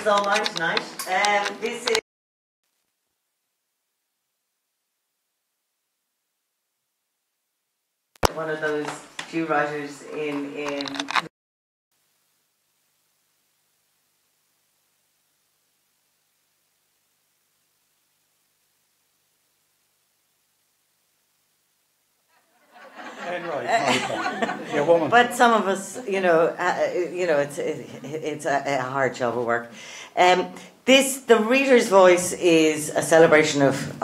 all mine tonight. This is one of those few writers in Enright, your woman. But some of us, it's a hard job of work. The Reader's Voice is a celebration of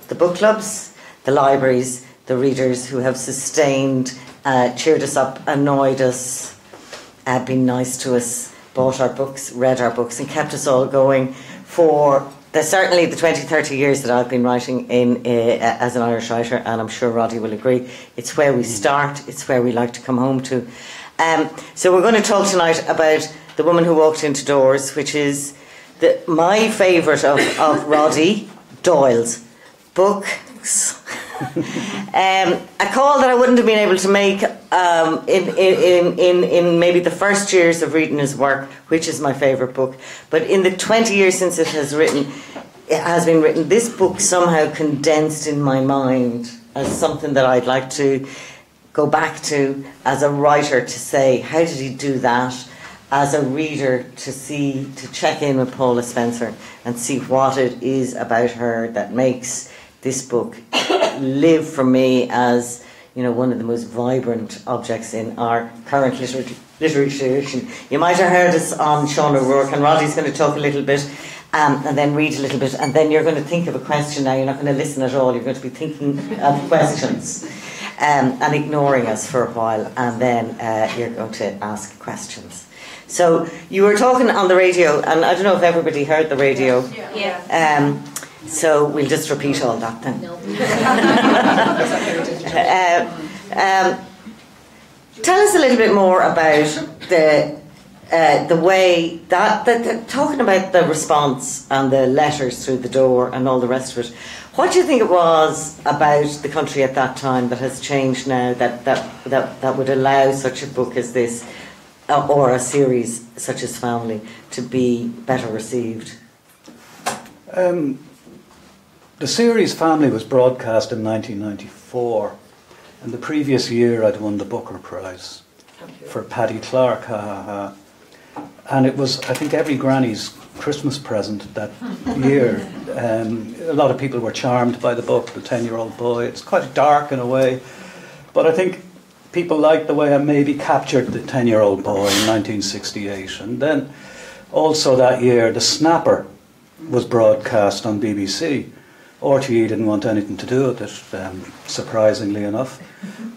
the book clubs, the libraries, the readers who have sustained, cheered us up, annoyed us, been nice to us, bought our books, read our books, and kept us all going for certainly the 20, 30 years that I've been writing as an Irish writer, and I'm sure Roddy will agree. It's where we start, it's where we like to come home to. So we're going to talk tonight about The Woman Who Walked Into Doors, which is my favourite of Roddy Doyle's books. A call that I wouldn't have been able to make in maybe the first years of reading his work, which is my favourite book. But in the 20 years since it has been written, this book somehow condensed in my mind as something that I'd like to go back to as a writer, to say, how did he do that? As a reader, to check in with Paula Spencer and see what it is about her that makes this book live for me as, one of the most vibrant objects in our current literary tradition. You might have heard us on Sean O'Rourke, and Roddy's going to talk a little bit and then read a little bit, and then you're going to think of a question now. You're not going to listen at all. You're going to be thinking of questions and ignoring us for a while, and then you're going to ask questions. So you were talking on the radio, and I don't know if everybody heard the radio. Yeah. So we'll just repeat all that then. No. Tell us a little bit more about the way that talking about the response and the letters through the door and all the rest of it. What do you think it was about the country at that time that has changed now that would allow such a book as this, or a series such as Family, to be better received? The series Family was broadcast in 1994, and the previous year I'd won the Booker Prize for Paddy Clark, and it was, I think, every granny's Christmas present that year. A lot of people were charmed by the book, The 10-Year-Old Boy. It's quite dark in a way, but I think people liked the way I maybe captured the 10-year-old boy in 1968. And then also that year, The Snapper was broadcast on BBC. RTE didn't want anything to do with it, surprisingly enough,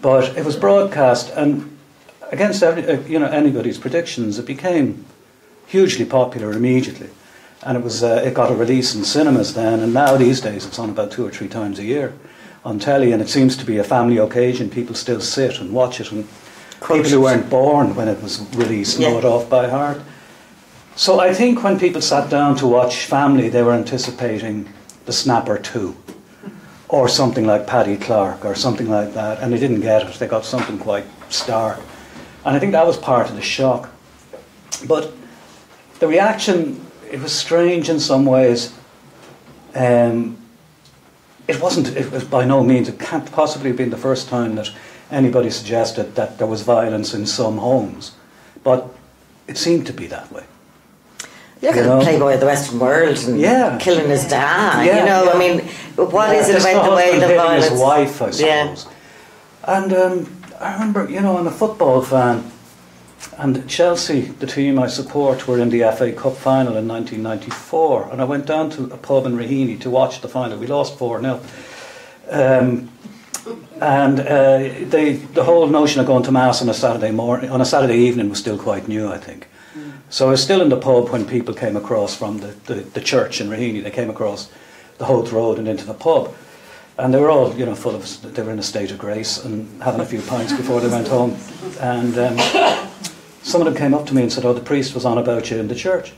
but it was broadcast, and against anybody's predictions, it became hugely popular immediately, and it got a release in cinemas then, and now these days it's on about 2 or 3 times a year on telly, and it seems to be a family occasion. People still sit and watch it, and people who weren't born when it was released know it off by heart. So I think when people sat down to watch Family, they were anticipating The Snapper 2, or something like Paddy Clark, or something like that, and they didn't get it. They got something quite stark, and I think that was part of the shock. But the reaction, it was strange in some ways. It was by no means, it can't possibly have been the first time that anybody suggested that there was violence in some homes, but it seemed to be that way. Look at Playboy of the Western World and killing his dad. I mean, what is it about the way the violence? His wife, I suppose. And I remember, I'm a football fan, and Chelsea, the team I support, were in the FA Cup final in 1994, and I went down to a pub in Raheny to watch the final. We lost 4-0. And the whole notion of going to mass on a Saturday evening was still quite new, I think. So I was still in the pub when people came across from the church in Raheny. They came across the Howth Road and into the pub, and they were all they were in a state of grace and having a few pints before they went home. And some of them came up to me and said, "Oh, the priest was on about you in the church,"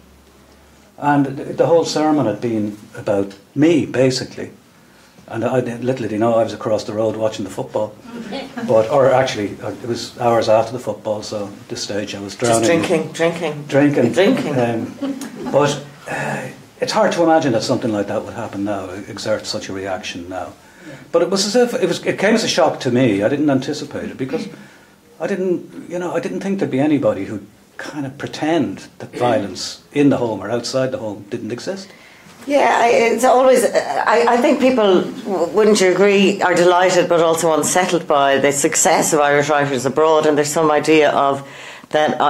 and the whole sermon had been about me, basically. And little did he know I was across the road watching the football. Or actually, it was hours after the football, so at this stage I was drowning. Just drinking. But it's hard to imagine that something like that would happen now, exert such a reaction now. But it was as if it came as a shock to me. I didn't anticipate it because I didn't think there'd be anybody who'd kind of pretend that violence in the home or outside the home didn't exist. Yeah, it's always, I think people, wouldn't you agree, are delighted but also unsettled by the success of Irish writers abroad, and there's some idea of that,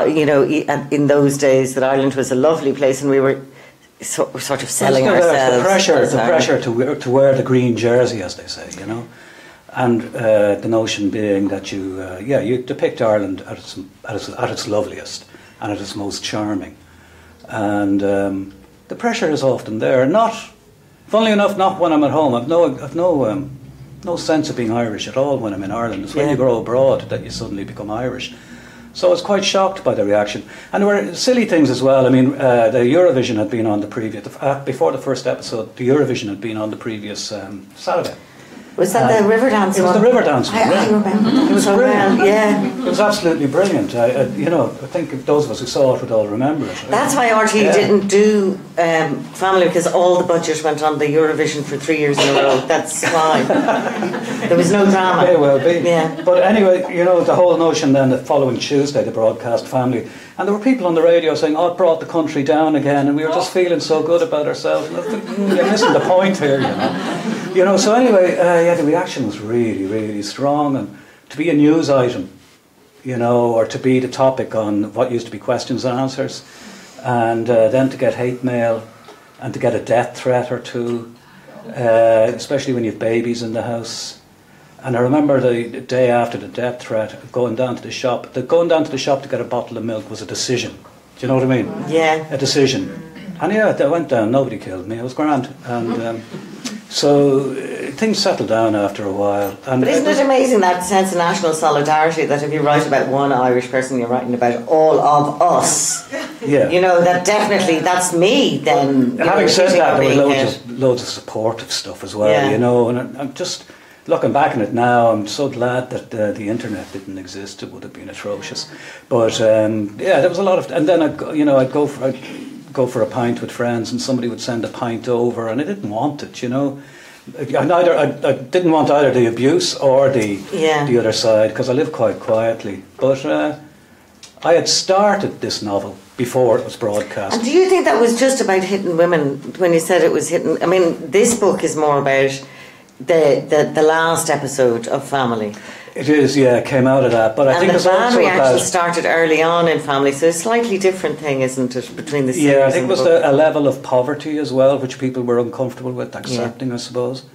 in those days that Ireland was a lovely place and we were sort of selling ourselves. The pressure to wear the green jersey, as they say, and the notion being that you depict Ireland at its loveliest and at its most charming, and the pressure is often there. Funnily enough, not when I'm at home. I've no sense of being Irish at all when I'm in Ireland. It's when you grow abroad that you suddenly become Irish. So I was quite shocked by the reaction. And there were silly things as well. I mean, the Eurovision had been on the previous, before the first episode, the Eurovision had been on the previous Saturday. Was that the river dance one? It was the river dance one, I remember that. It was brilliant. Yeah. It was absolutely brilliant. I think those of us who saw it would all remember it. That's why RTÉ didn't do Family, because all the budget went on the Eurovision for 3 years in a row. That's why. There was no drama. May well be. Yeah. But anyway, the whole notion then that following Tuesday they broadcast Family, and there were people on the radio saying, "Oh, it brought the country down again," and we were just feeling so good about ourselves. And I think, you're missing the point here, So anyway, the reaction was really, really strong, and to be a news item, or to be the topic on what used to be questions and answers, and then to get hate mail, and to get a death threat or two, especially when you have babies in the house. And I remember the day after the death threat, going down to the shop. Going down to the shop to get a bottle of milk was a decision. Do you know what I mean? Yeah. A decision. And I went down. Nobody killed me. It was grand. And so things settled down after a while. And but isn't it amazing, that sense of national solidarity, that if you write about one Irish person, you're writing about all of us. Yeah. That definitely, that's me then. Having said that, there were loads of supportive stuff as well, and I'm just... Looking back on it now, I'm so glad that the internet didn't exist. It would have been atrocious. But there was a lot of, and then I'd go for a pint with friends, and somebody would send a pint over, and I didn't want it. I didn't want either the abuse or the other side, because I live quite quietly. But I had started this novel before it was broadcast. And do you think that was just about hitting women when you said it was hitting? I mean, this book is more about the last episode of Family. It is, yeah, it came out of that. But I think the ban reaction started early on in Family, so it's a slightly different thing, isn't it, between the series? Yeah, I think it was a level of poverty as well, which people were uncomfortable with accepting, I suppose.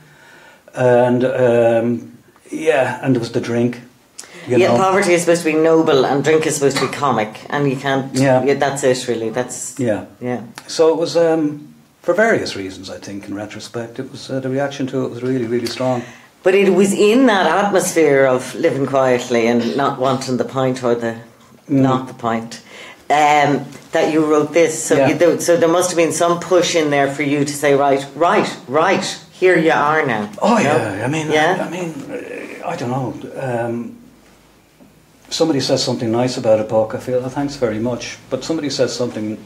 And and there was the drink. Poverty is supposed to be noble, and drink is supposed to be comic, and you can't. Yeah, that's it, really. That's yeah. So it was. For various reasons, I think, in retrospect, it was the reaction to it was really, really strong. But it was in that atmosphere of living quietly and not wanting the pint or not the pint that you wrote this. So so there must have been some push in there for you to say, right, here you are now. Oh yeah, I mean, I don't know. Somebody says something nice about a book, I feel, thanks very much. But somebody says something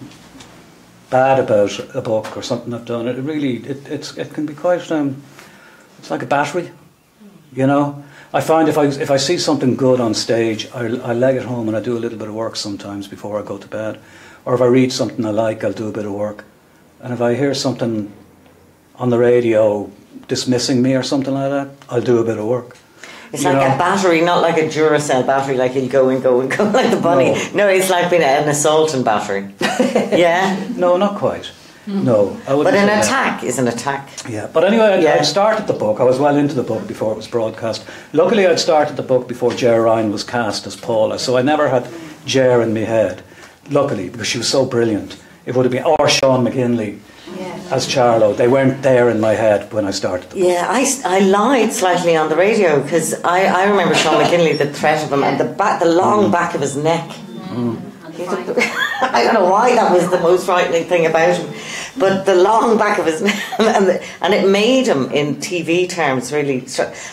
bad about a book or something I've done, it really it can be quite it's like a battery, I find if I see something good on stage, I leg it home and I do a little bit of work sometimes before I go to bed, or if I read something I like, I'll do a bit of work. And if I hear something on the radio dismissing me or something like that, I'll do a bit of work. It's like a battery, not like a Duracell battery, like you'll go and go and go like the bunny. No, it's like being an assaulting battery. Yeah? No, not quite. No, I wouldn't. But an attack is an attack. Yeah, but anyway, I'd started the book. I was well into the book before it was broadcast. Luckily, I'd started the book before Ger Ryan was cast as Paula, so I never had Ger in my head. Luckily, because she was so brilliant. It would have been, or Sean McGinley as Charlo. They weren't there in my head when I started the book. Yeah, I lied slightly on the radio, because I remember Sean McGinley, the threat of him, and the long back of his neck. I don't know why that was the most frightening thing about him. but the long back of his neck, and it made him in TV terms really.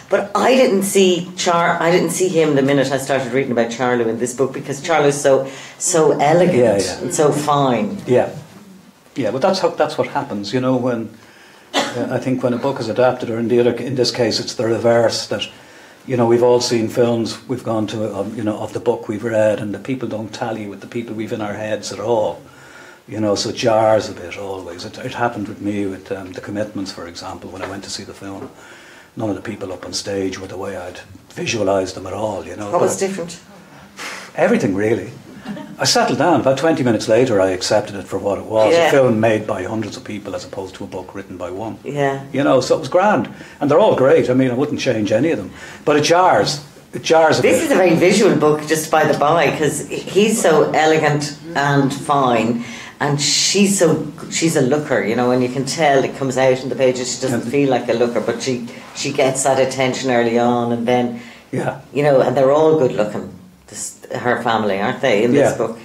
But I didn't see him the minute I started reading about Charlo in this book, because Charlo's so elegant and so fine. Yeah, but that's what happens, when I think when a book is adapted, or in this case it's the reverse, that we've all seen films we've gone to of the book we've read, and the people don't tally with the people we've in our heads at all. So it jars a bit always. It happened with me with The Commitments, for example, when I went to see the film. None of the people up on stage were the way I'd visualised them at all, What was different? Everything, really. I settled down. About 20 minutes later, I accepted it for what it was. A film made by hundreds of people as opposed to a book written by one. Yeah. So it was grand. And they're all great. I mean, I wouldn't change any of them. But it jars. It jars a bit. This is a very visual book, just by the by, because he's so elegant and fine. And she's a looker, and you can tell it comes out in the pages. She doesn't feel like a looker, but she gets that attention early on, and then, and they're all good looking. Her family, aren't they, in this book?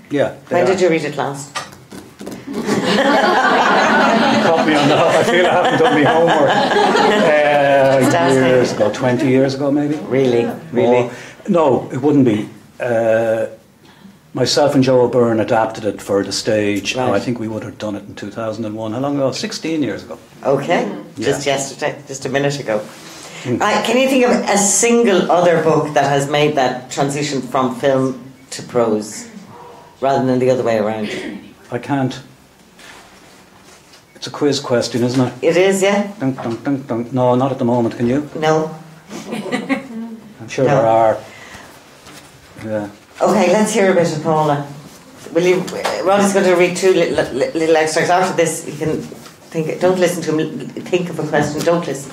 Yeah. When did you read it last? You caught me on the hop. I feel I haven't done my homework. Years ago, 20 years ago, maybe. Really? No, it wouldn't be. Myself and Joe O'Byrne adapted it for the stage. Right. I think we would have done it in 2001. How long ago? 16 years ago. Okay, just yesterday, just a minute ago. Can you think of a single other book that has made that transition from film to prose, rather than the other way around? I can't. It's a quiz question, isn't it? It is, yeah. Dunk, dunk, dunk, dunk. No, not at the moment. Can you? No. I'm sure there are. Yeah. Okay, let's hear a bit of Paula. Roddy's going to read two little extracts. After this, you can think. Don't listen to him. Think of a question. Don't listen.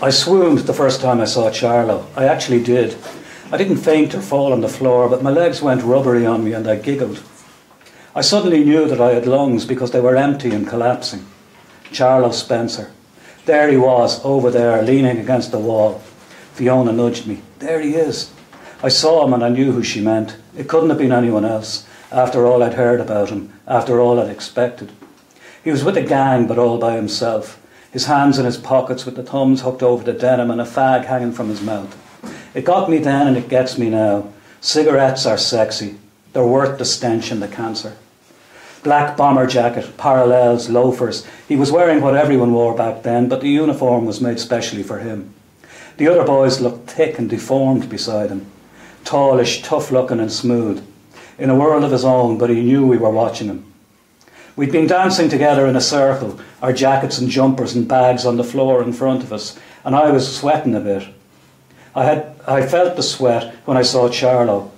I swooned the first time I saw Charlo. I actually did. I didn't faint or fall on the floor, but my legs went rubbery on me and I giggled. I suddenly knew that I had lungs because they were empty and collapsing. Charlo Spencer. There he was, over there, leaning against the wall. Fiona nudged me. There he is. I saw him and I knew who she meant. It couldn't have been anyone else, after all I'd heard about him, after all I'd expected. He was with a gang, but all by himself. His hands in his pockets with the thumbs hooked over the denim and a fag hanging from his mouth. It got me then and it gets me now. Cigarettes are sexy. They're worth the stench and the cancer. Black bomber jacket, parallels, loafers. He was wearing what everyone wore back then, but the uniform was made specially for him. The other boys looked thick and deformed beside him. Tallish, tough-looking and smooth. In a world of his own, but he knew we were watching him. We'd been dancing together in a circle, our jackets and jumpers and bags on the floor in front of us, and I was sweating a bit. I felt the sweat when I saw Charlo.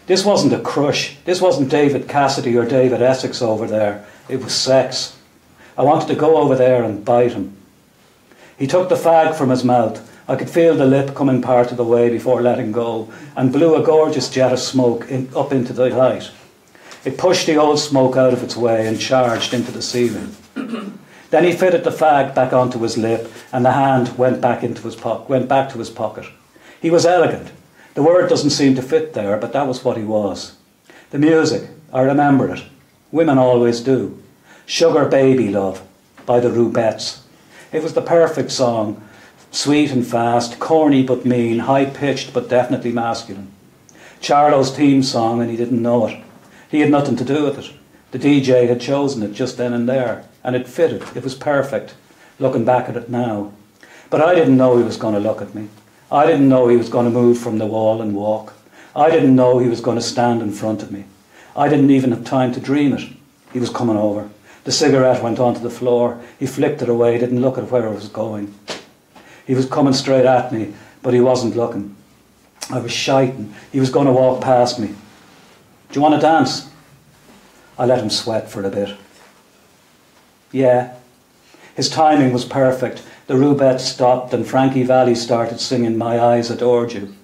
This wasn't a crush. This wasn't David Cassidy or David Essex over there. It was sex. I wanted to go over there and bite him. He took the fag from his mouth. I could feel the lip coming part of the way before letting go, and blew a gorgeous jet of smoke up into the light. It pushed the old smoke out of its way and charged into the ceiling. Then he fitted the fag back onto his lip, and the hand went back to his pocket. He was elegant. The word doesn't seem to fit there, but that was what he was. The music, I remember it. Women always do. Sugar Baby Love by the Rubettes. It was the perfect song. Sweet and fast, corny but mean, high-pitched but definitely masculine. Charlo's theme song, and he didn't know it. He had nothing to do with it. The DJ had chosen it just then and there, and it fitted. It was perfect, looking back at it now. But I didn't know he was going to look at me. I didn't know he was going to move from the wall and walk. I didn't know he was going to stand in front of me. I didn't even have time to dream it. He was coming over. The cigarette went onto the floor. He flicked it away, didn't look at where it was going. He was coming straight at me, but he wasn't looking. I was shiting. He was going to walk past me. Do you want to dance? I let him sweat for a bit. Yeah. His timing was perfect. The Rubettes stopped and Frankie Valli started singing My Eyes Adored You.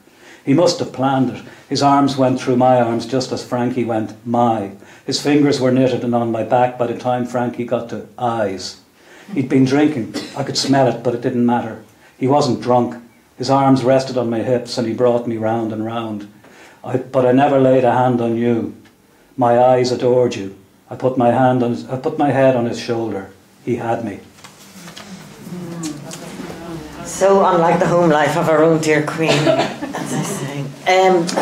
He must have planned it. His arms went through my arms just as Frankie went my. His fingers were knitted and on my back by the time Frankie got to eyes. He'd been drinking. I could smell it, but it didn't matter. He wasn't drunk. His arms rested on my hips and he brought me round and round. But I never laid a hand on you. My eyes adored you. I put my head on his shoulder. He had me. So unlike the home life of our own dear Queen, as I say.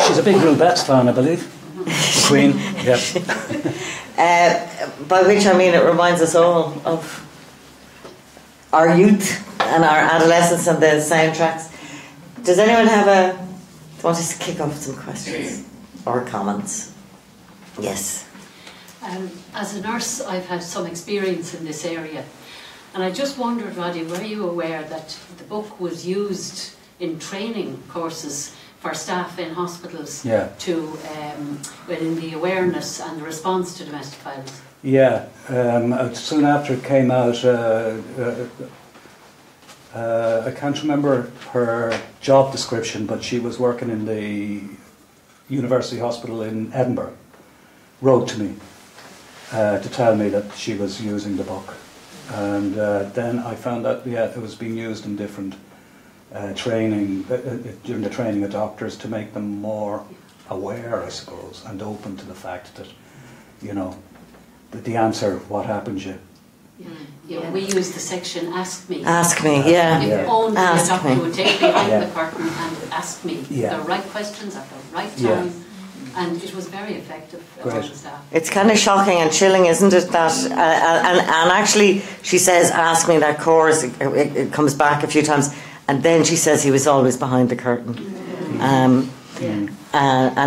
She's a big Rubettes fan, I believe. Queen, yeah. By which I mean it reminds us all of our youth and our adolescence and the soundtracks. Does anyone want us to kick off with some questions or comments? Yes. As a nurse, I've had some experience in this area, and I just wondered, Roddy, were you aware that the book was used in training courses for staff in hospitals to in the awareness and the response to domestic violence? Yeah, soon after it came out, I can't remember her job description, but she was working in the University Hospital in Edinburgh, wrote to me to tell me that she was using the book. And then I found out, it was being used in different training, during the training of doctors to make them more aware, I suppose, and open to the fact that, that the answer, what happens you. Yeah, we use the section "Ask Me." Ask me, yeah. If only a doctor would take behind the curtain and ask me the right questions at the right time, and it was very effective for the staff. It's kind of shocking and chilling, isn't it? That and actually, she says, "Ask me." That chorus it comes back a few times, and then she says he was always behind the curtain, and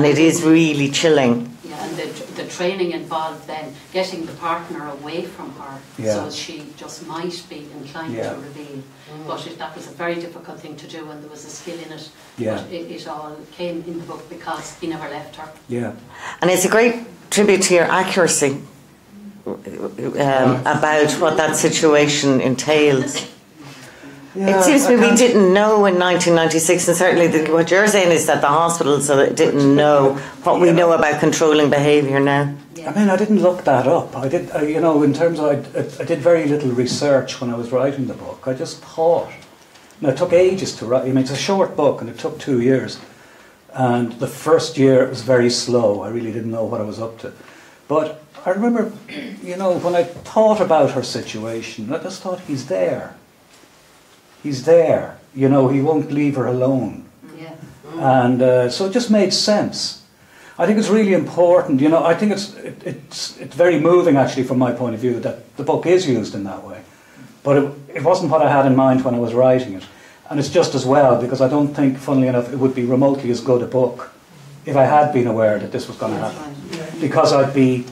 it is really chilling. And the training involved then getting the partner away from her so she just might be inclined to reveal. But that was a very difficult thing to do, and there was a skill in it. But it all came in the book because he never left her. Yeah. And it's a great tribute to your accuracy about what that situation entails. Yeah, it seems to me we didn't know in 1996, and certainly what you're saying is that the hospitals didn't know what we know about controlling behaviour now. I mean, I didn't look that up. I did, in terms of, I did very little research when I was writing the book. I just thought. And it took ages to write. I mean, it's a short book, and it took 2 years. And the first year it was very slow. I really didn't know what I was up to. But I remember, when I thought about her situation, I just thought, he's there. He's there, he won't leave her alone. Yeah. And so it just made sense. I think it's really important, I think it's very moving actually from my point of view that the book is used in that way. But it wasn't what I had in mind when I was writing it. And it's just as well, because I don't think, funnily enough, it would be remotely as good a book if I had been aware that this was going to happen. Because I'd be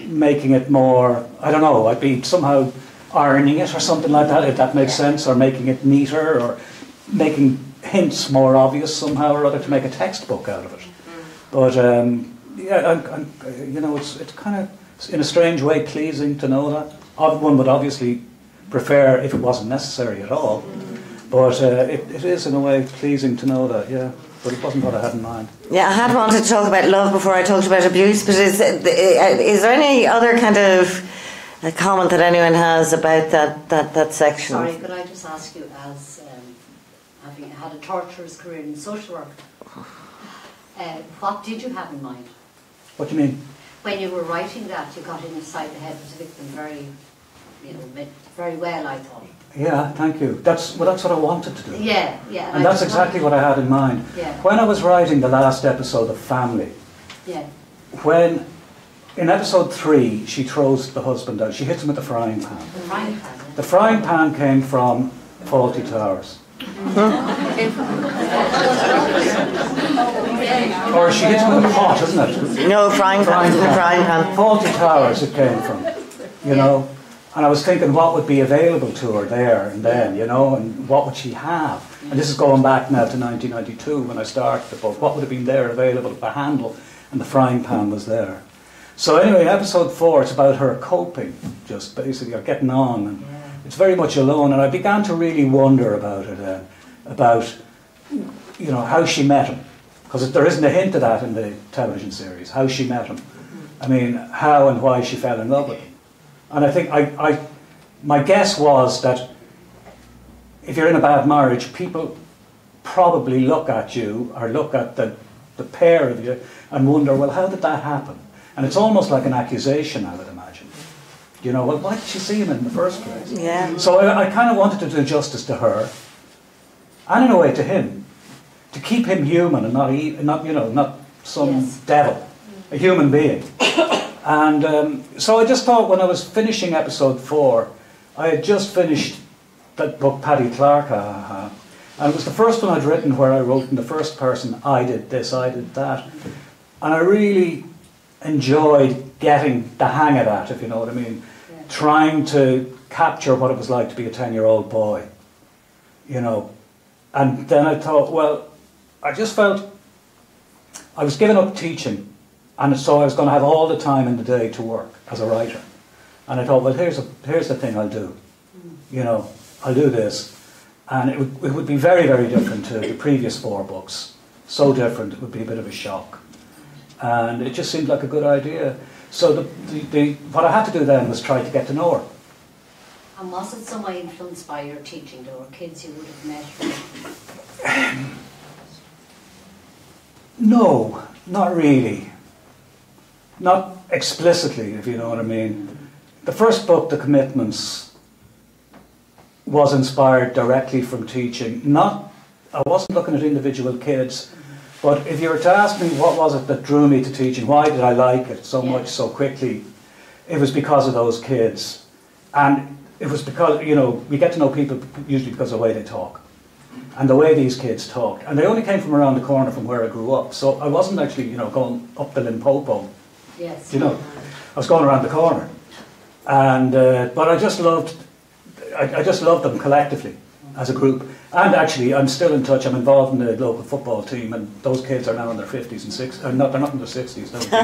making it more, I don't know, I'd be somehow ironing it or something like that, if that makes sense, or making it neater, or making hints more obvious somehow or other to make a textbook out of it. But it's kind of, in a strange way, pleasing to know that. One would obviously prefer if it wasn't necessary at all, but it is in a way pleasing to know that, but it wasn't what I had in mind. Yeah, I had wanted to talk about love before I talked about abuse, but is there any other kind of a comment that anyone has about that section? Sorry, could I just ask you, as having had a torturous career in social work, what did you have in mind? What do you mean? When you were writing that, you got inside the head of the victim very, very well, I thought. Yeah, thank you. That's what I wanted to do. Yeah. And that's exactly what I had in mind. Yeah. When I was writing the last episode of Family, when in episode 3 she throws the husband out, she hits him with the frying pan. The frying pan. The frying pan came from Fawlty Towers. Or she hits him with a pot, isn't it? No, frying pan. Fawlty Towers it came from, And I was thinking what would be available to her there and then, and what would she have? And this is going back now to 1992 when I started the book. What would have been there available? The handle and the frying pan was there. So anyway, episode 4, it's about her coping, just basically, or getting on. And it's very much alone. And I began to really wonder about it, how she met him. Because there isn't a hint of that in the television series, how she met him. I mean, how and why she fell in love with him. And I think my guess was that if you're in a bad marriage, people probably look at you or look at the pair of you and wonder, well, how did that happen? And it's almost like an accusation, I would imagine. You know, well, why did she see him in the first place? Yeah. So I kind of wanted to do justice to her, and in a way to him, to keep him human and not some devil, a human being. And so I just thought when I was finishing episode 4, I had just finished that book, Paddy Clark, and it was the first one I'd written where I wrote in the first person, I did this, I did that. And I really enjoyed getting the hang of that, if you know what I mean. Yeah. Trying to capture what it was like to be a 10-year-old boy, you know. And then I thought, well, I just felt I was giving up teaching, and so I was going to have all the time in the day to work as a writer. And I thought, well, here's the thing I'll do. You know, I'll do this. And it would be very, very different to the previous 4 books. So different, it would be a bit of a shock. And it just seemed like a good idea. So what I had to do then was try to get to know her. And was it some way influenced by your teaching? There were kids you would have met? No, not really. Not explicitly, if you know what I mean. The first book, The Commitments, was inspired directly from teaching. I wasn't looking at individual kids, but if you were to ask me what was it that drew me to teaching, why did I like it so much so quickly, it was because of those kids. And it was because, you know, we get to know people usually because of the way they talk. And the way these kids talked. And they only came from around the corner from where I grew up. So I wasn't actually, you know, going up the Limpopo. Yes. You know, I was going around the corner. And, but I just loved them collectively as a group. And actually, I'm still in touch. I'm involved in the local football team, and those kids are now in their 50s and 60s. They're not in their 60s. They're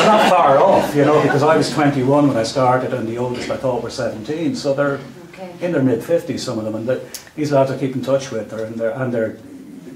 not far off, you know, because I was 21 when I started, and the oldest I thought were 17. So they're in their mid-50s, some of them. And these lads I keep in touch with, they're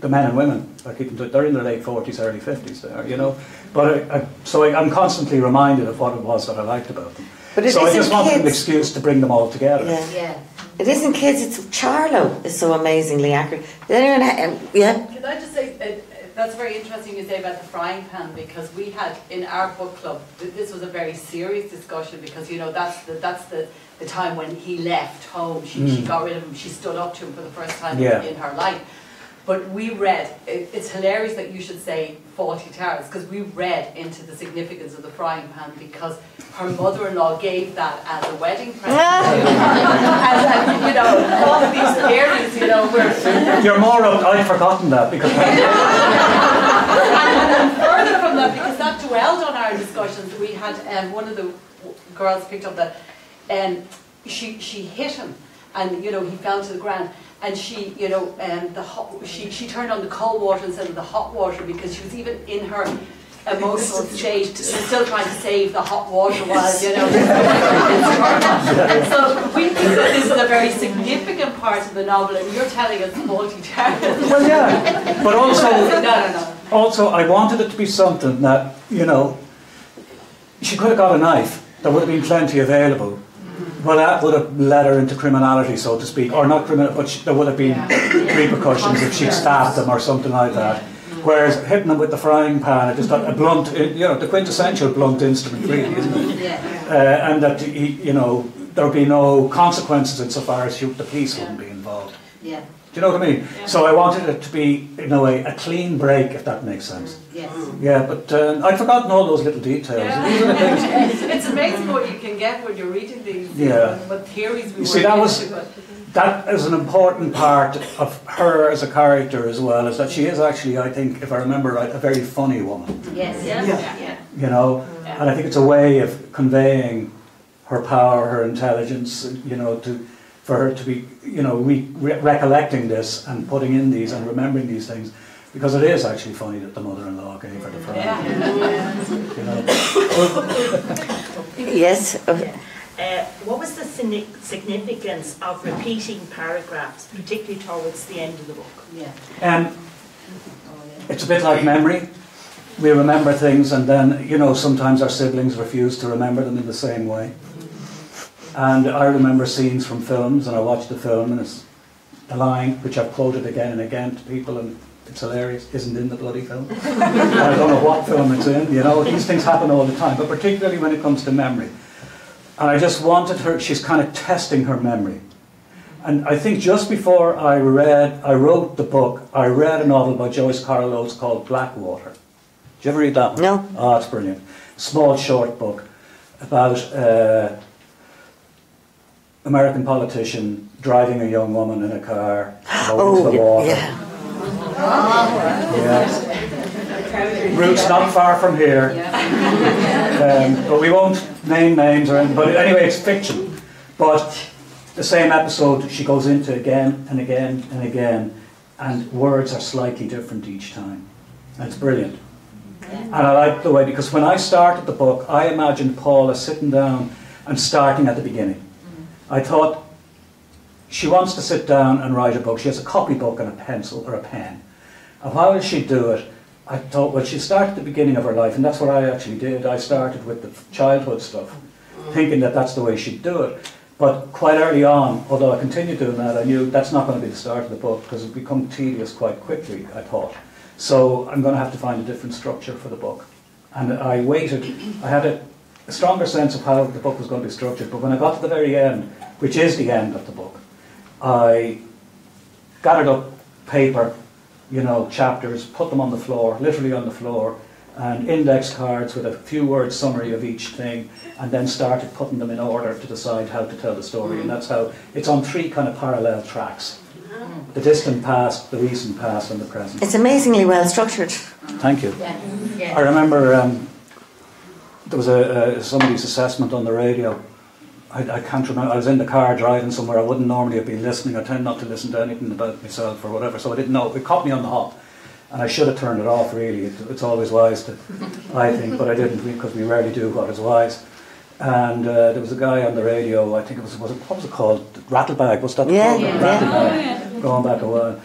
the men and women I keep in touch. They're in their late 40s, early 50s. There, you know. But I'm constantly reminded of what it was that I liked about them. But so I just wanted an excuse to bring them all together. Yeah. It isn't kids, it's Charlo is so amazingly accurate. Did anyone Can I just say, that's very interesting you say about the frying pan, because we had in our book club, this was a very serious discussion, because you know that's the time when he left home, she got rid of him, she stood up to him for the first time in her life. But we read, it's hilarious that you should say Fawlty Towers, because we read into the significance of the frying pan, because her mother-in-law gave that as a wedding present. and you know, all of these theories, you know, were... You're more up, I'd forgotten that, because... and further from that, because that dwelled on our discussions, we had one of the girls picked up that she hit him, and you know, he fell to the ground. And she, you know, she turned on the cold water instead of the hot water, because she was even in her emotional state, still trying to save the hot water while, you know. So we think that this is a very significant part of the novel, and you're telling us Fawlty Towers. Well, yeah, but also, also I wanted it to be something that, you know, she could have got a knife. There would have been plenty available. Well, that would have led her into criminality, so to speak, or not criminal, but there would have been repercussions if she'd stabbed them or something like that. Whereas hitting them with the frying pan, just a blunt, you know, the quintessential blunt instrument, really, isn't it? And that, you know, there'd be no consequences insofar as the police wouldn't be involved. Yeah. Do you know what I mean? Yeah. So I wanted it to be, in a way, a clean break, if that makes sense. Yes. Yeah, but I'd forgotten all those little details. Yeah. These are the things. It's amazing what you can get when you're reading these. What theories we see, that is an important part of her as a character as well, is that she is actually, I think, if I remember right, a very funny woman. Yes. Yeah. You know, and I think it's a way of conveying her power, her intelligence, you know, for her to be, you know, recollecting this and putting in these and remembering these things, because it is actually funny that the mother-in-law gave her the frying pan. You know. Yes. What was the significance of repeating paragraphs, particularly towards the end of the book? It's a bit like memory. We remember things, and then, you know, sometimes our siblings refuse to remember them in the same way. And I remember scenes from films, and I watched the film, and it's a line which I've quoted again and again to people, and it's hilarious, isn't in the bloody film. I don't know what film it's in, you know, these things happen all the time, but particularly when it comes to memory. And I just wanted her, she's kind of testing her memory. And I think just before I wrote the book, I read a novel by Joyce Carol Oates called Blackwater. Did you ever read that one? No. Oh, it's brilliant. Small, short book about American politician driving a young woman in a car over the water. Yeah. Yeah. Routes not far from here. But we won't name names or anything. But anyway, it's fiction. But the same episode she goes into again and again and again, and words are slightly different each time. And it's brilliant. And I like the way, because when I started the book, I imagined Paula sitting down and starting at the beginning. I thought, she wants to sit down and write a book. She has a copybook and a pencil or a pen. And how will she do it? I thought, well, she'll start at the beginning of her life, and that's what I actually did. I started with the childhood stuff, thinking that that's the way she'd do it. But quite early on, although I continued doing that, I knew that's not going to be the start of the book, because it would become tedious quite quickly, I thought. So I'm going to have to find a different structure for the book. And I waited. I had a stronger sense of how the book was going to be structured, but when I got to the very end, which is the end of the book, I gathered up paper, you know, chapters, put them on the floor, literally on the floor, and index cards with a few word summary of each thing, and then started putting them in order to decide how to tell the story. And that's how it's on 3 kind of parallel tracks: the distant past, the recent past, and the present. It's amazingly well structured. Thank you. Yeah. I remember there was somebody's assessment on the radio. I can't remember. I was in the car driving somewhere. I wouldn't normally have been listening. I tend not to listen to anything about myself or whatever, so I didn't know. It caught me on the hop, and I should have turned it off, really. It's always wise to, I think, but I didn't, because we rarely do what is wise. And there was a guy on the radio, I think it was what was it called? Rattlebag, was that the program? Rattlebag, going back a while.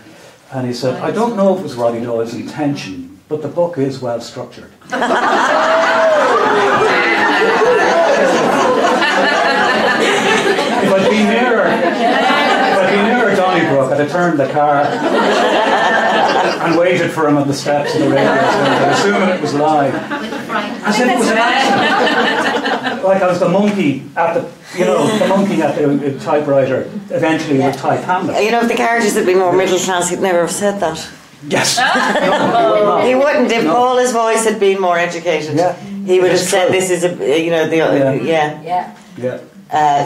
And he said, I don't know if it was Roddy Doyle's intention, but the book is well structured. If I'd been nearer Donnybrook, I'd have turned the car and waited for him on the steps of the radio station, assuming it was live. As if it was an accident. Like I was the monkey at the, you know, the monkey at the typewriter, eventually would type Hamlet. You know, if the characters had been more middle class, he'd never have said that. Yes. He wouldn't. If Paula's voice had been more educated, he would have said, "This is a, you know,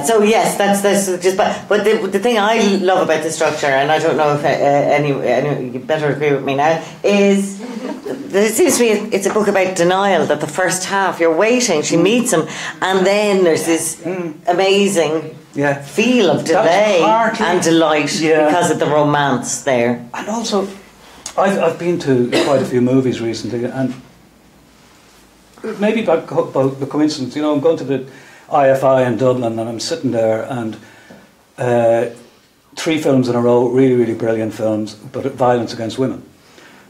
so yes, that's just. But the thing I love about the structure, and I don't know if any you better agree with me now, is it seems to me it's a book about denial. That the first half you're waiting, she meets him, and then there's this amazing feel of delay and delight because of the romance there. And also, I've been to quite a few movies recently, and maybe by the coincidence, you know, I'm going to the IFI in Dublin, and I'm sitting there, and 3 films in a row, really, really brilliant films, but violence against women.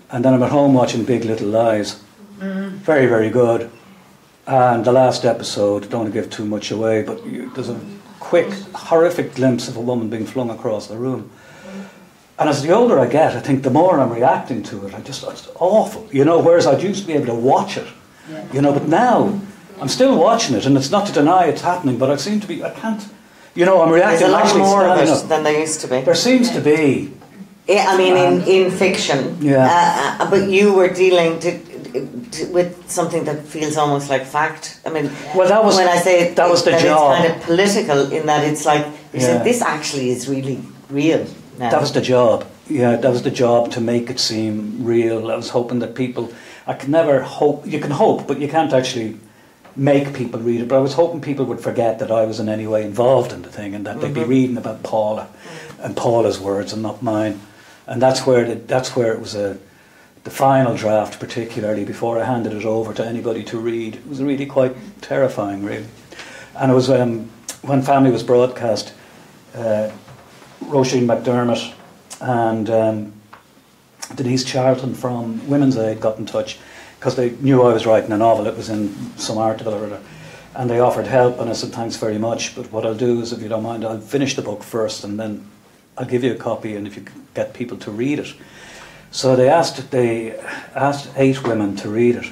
And then I'm at home watching Big Little Lies, very, very good. And the last episode, don't want to give too much away, but there's a quick, horrific glimpse of a woman being flung across the room. And as the older I get, I think the more I'm reacting to it, it's awful, you know, whereas I used to be able to watch it, you know, but now I'm still watching it, and it's not to deny it's happening, but I can't, you know, I'm reacting. There's a lot more of it than there used to be. There seems to be. Yeah, I mean, in fiction. Yeah. But you were dealing with something that feels almost like fact. I mean, well, that was when I say that was the job. It's kind of political in that it's like you said, this actually is really real now. That was the job. Yeah, that was the job, to make it seem real. I was hoping that people. I can never hope. You can hope, but you can't actually make people read it. But I was hoping people would forget that I was in any way involved in the thing, and that they'd be reading about Paula and Paula's words and not mine. And that's where it was the final draft, particularly before I handed it over to anybody to read. It was really quite terrifying, really. And it was when Family was broadcast, Roisin McDermott and Denise Charlton from Women's Aid got in touch, because they knew I was writing a novel. It was in some article or other, and they offered help, and I said thanks very much, but what I'll do is, if you don't mind, I'll finish the book first, and then I'll give you a copy, and if you can get people to read it. So they asked 8 women to read it,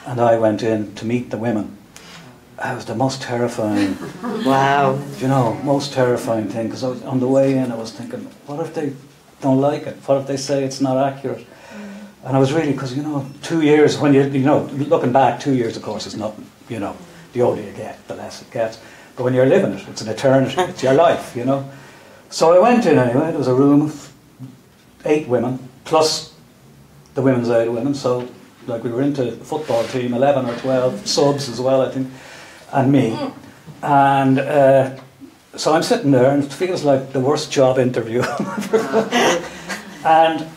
and I went in to meet the women. It was the most terrifying, Wow. you know, most terrifying thing, because I was on the way in, I was thinking, what if they don't like it? What if they say it's not accurate? And I was really, because, you know, 2 years, when you know, looking back, 2 years, of course, is nothing, you know. The older you get, the less it gets. But when you're living it, it's an eternity, it's your life, you know. So I went in anyway, there was a room of 8 women, plus the women's aid women, so like we were into the football team, 11 or 12 subs as well, I think, and me. And so I'm sitting there, and it feels like the worst job interview I've ever had.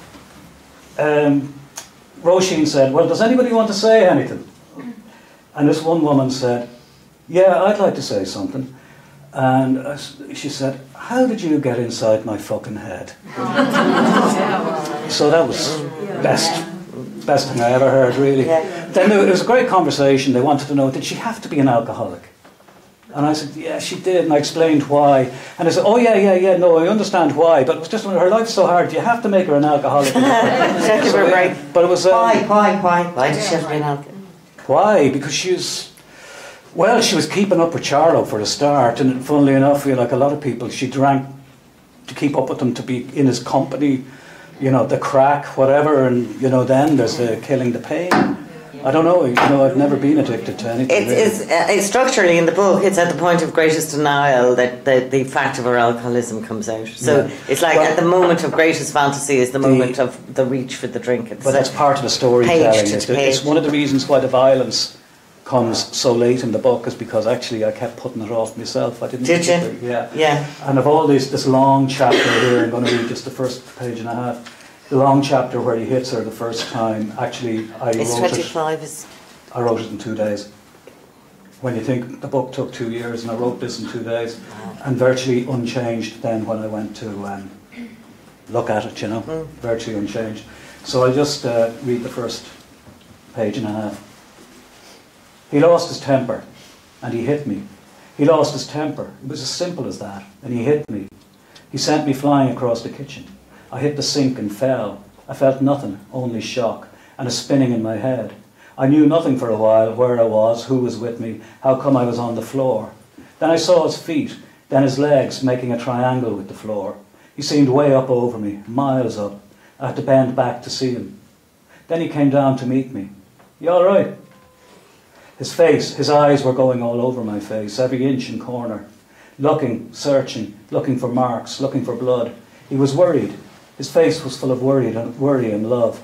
And Roisin said, well, does anybody want to say anything? And this one woman said, yeah, I'd like to say something. And she said, how did you get inside my fucking head? So that was best thing I ever heard, really. Then it was a great conversation. They wanted to know, did she have to be an alcoholic? And I said, yeah, she did. And I explained why. And I said, oh, yeah, no, I understand why. But it was just, her life's so hard, do you have to make her an alcoholic? But it was... Why? Why did she have to be an alcoholic? Why? Because she was keeping up with Charlo for a start, and funnily enough, like a lot of people, she drank to keep up with him, to be in his company, you know, the crack, whatever, and, you know, then there's the killing the pain. I don't know, you know, I've never been addicted to anything. It's structurally in the book, it's at the point of greatest denial that the fact of her alcoholism comes out. So it's like at the moment of greatest fantasy is the moment of the reach for the drink. But that's part of the storytelling. It's one of the reasons why the violence comes so late in the book, is because actually I kept putting it off myself. I didn't. Did you? Yeah. And of all this long chapter here, I'm going to read just the first page and a half. The long chapter where he hits her the first time, actually I wrote it in 2 days. When you think the book took 2 years, and I wrote this in 2 days, and virtually unchanged then when I went to look at it, you know, virtually unchanged. So I'll just read the first page and a half. He lost his temper, and he hit me. He lost his temper. It was as simple as that, and he hit me. He sent me flying across the kitchen. I hit the sink and fell. I felt nothing, only shock, and a spinning in my head. I knew nothing for a while, where I was, who was with me, how come I was on the floor. Then I saw his feet, then his legs making a triangle with the floor. He seemed way up over me, miles up. I had to bend back to see him. Then he came down to meet me. You all right? His face, his eyes were going all over my face, every inch and corner. Looking, searching, looking for marks, looking for blood. He was worried. His face was full of worry and love.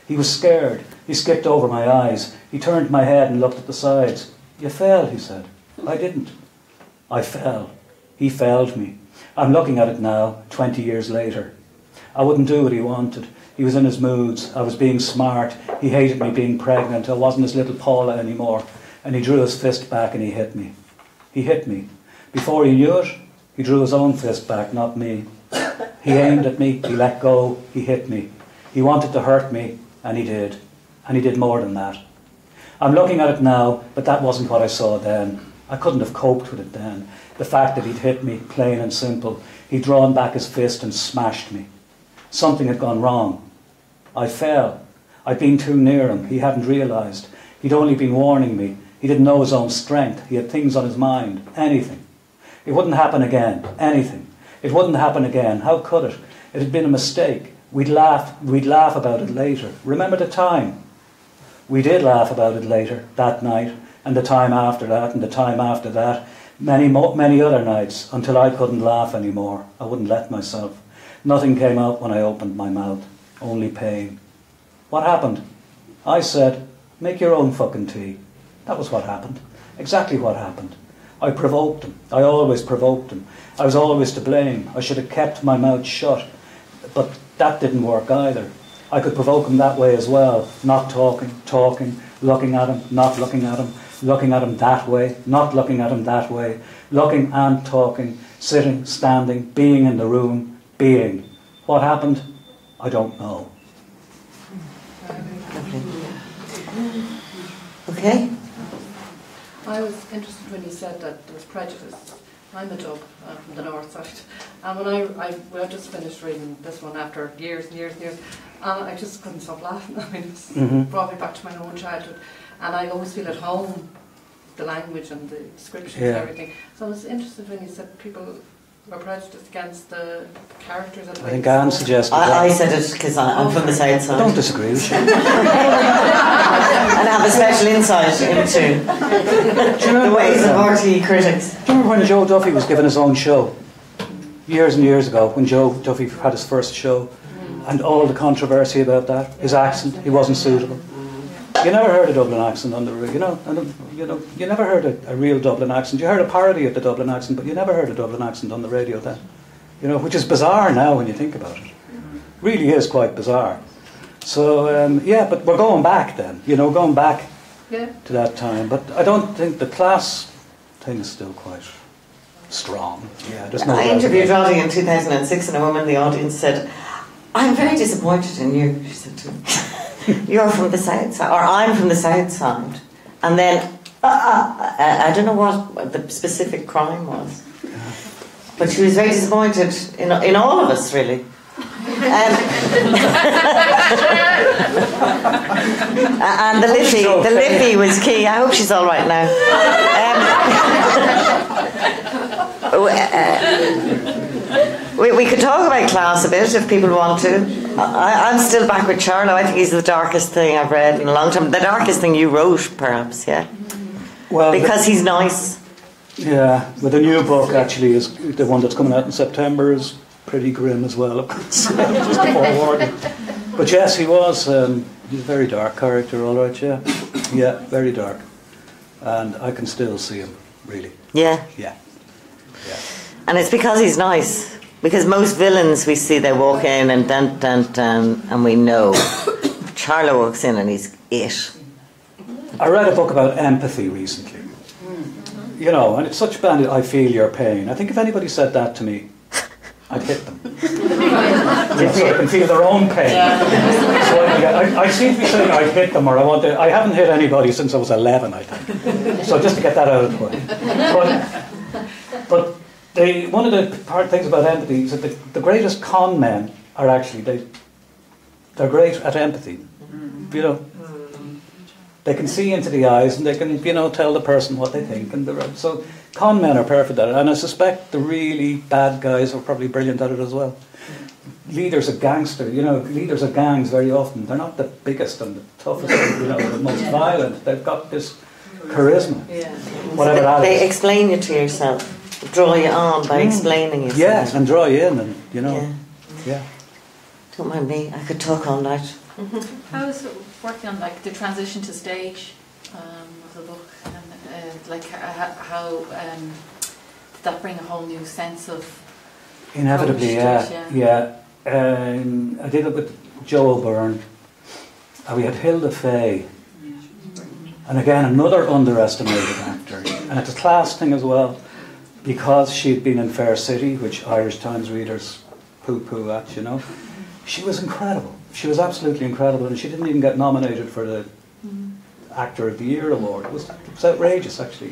He was scared. He skipped over my eyes. He turned my head and looked at the sides. You fell, he said. I didn't. I fell. He felled me. I'm looking at it now, 20 years later. I wouldn't do what he wanted. He was in his moods. I was being smart. He hated me being pregnant. I wasn't his little Paula anymore. And he drew his fist back and he hit me. He hit me. Before he knew it, he drew his own fist back, not me. He aimed at me, he let go, he hit me. He wanted to hurt me, and he did. And he did more than that. I'm looking at it now, but that wasn't what I saw then. I couldn't have coped with it then. The fact that he'd hit me, plain and simple. He'd drawn back his fist and smashed me. Something had gone wrong. I fell. I'd been too near him. He hadn't realised. He'd only been warning me. He didn't know his own strength. He had things on his mind. Anything. It wouldn't happen again. Anything. It wouldn't happen again. How could it? It had been a mistake. We'd laugh about it later. Remember the time? We did laugh about it later, that night, and the time after that, and the time after that. Many other nights, until I couldn't laugh anymore. I wouldn't let myself. Nothing came out when I opened my mouth. Only pain. What happened? I said, make your own fucking tea. That was what happened. Exactly what happened. I provoked him. I always provoked him. I was always to blame. I should have kept my mouth shut. But that didn't work either. I could provoke him that way as well. Not talking, looking at him, not looking at him, looking at him that way, not looking at him that way, looking and talking, sitting, standing, being in the room, being. What happened? I don't know. Okay. I was interested when you said that there was prejudice. I'm a dub from the north side. And when I just finished reading this one after years and years and years, and I just couldn't stop laughing. I mean, it brought me back to my own childhood. And I always feel at home, the language and the descriptions and everything. So I was interested when you said people were prejudiced against the characters. I think Anne suggested that. I said it because I'm from the south side. I don't disagree with you. And have a special insight into the ways of RTE critics. Do you remember when Joe Duffy was given his own show? Years and years ago, when Joe Duffy had his first show, and all the controversy about that, his accent, he wasn't suitable. You never heard a Dublin accent on the, you never heard a real Dublin accent. You heard a parody of the Dublin accent, but you never heard a Dublin accent on the radio then. Which is bizarre now when you think about it. Really is quite bizarre. So, but we're going back then, going back to that time. But I don't think the class thing is still quite strong. Yeah, there's no I interviewed Roddy in 2006 and a woman in the audience said, "I'm very disappointed in you," she said to me. "You're from the south side," or "I'm from the south side." And then, I don't know what the specific crime was. But she was very disappointed in all of us, really. And the lippy was key. I hope she's all right now. We could talk about class a bit if people want to. I'm still back with Charlo. I think he's the darkest thing I've read in a long time. The darkest thing you wrote, perhaps, yeah? Well, because he's nice. Yeah, but the new book actually is the one that's coming out in September is pretty grim as well, of course. Just a forewarning. But yes, he was. He's a very dark character, all right, yeah. Yeah, very dark. And I can still see him, really. Yeah. Yeah. Yeah. And it's because he's nice. Because most villains we see, they walk in and dun dun dun, and we know. Charlo walks in and he's it. I read a book about empathy recently. And it's such bandit, I feel your pain. I think if anybody said that to me, I'd hit them. So I can feel their own pain. So I seem to be saying I'd hit them, or I haven't hit anybody since I was 11, I think. So just to get that out of the way. But one of the hard things about empathy is that the greatest con men are actually, they're great at empathy. They can see into the eyes and they can, tell the person what they think. So con men are perfect at it. And I suspect the really bad guys are probably brilliant at it as well. Leaders of leaders of gangs very often, they're not the biggest and the toughest, the most violent. They've got this charisma. Yeah. Whatever that they is. explain you to yourself. Draw you on by explaining yourself. Yeah, and draw you in and, Yeah. Don't mind me, I could talk all night. How is it working on the transition to stage of the book, and how did that bring a whole new sense of inevitably? Yeah. I did it with Joe O'Byrne, and we had Hilda Fay, and again another underestimated actor, and it's a class thing as well, because she'd been in Fair City, which Irish Times readers poo-poo at, She was incredible. She was absolutely incredible, and she didn't even get nominated for the Actor of the Year award. It was outrageous, actually,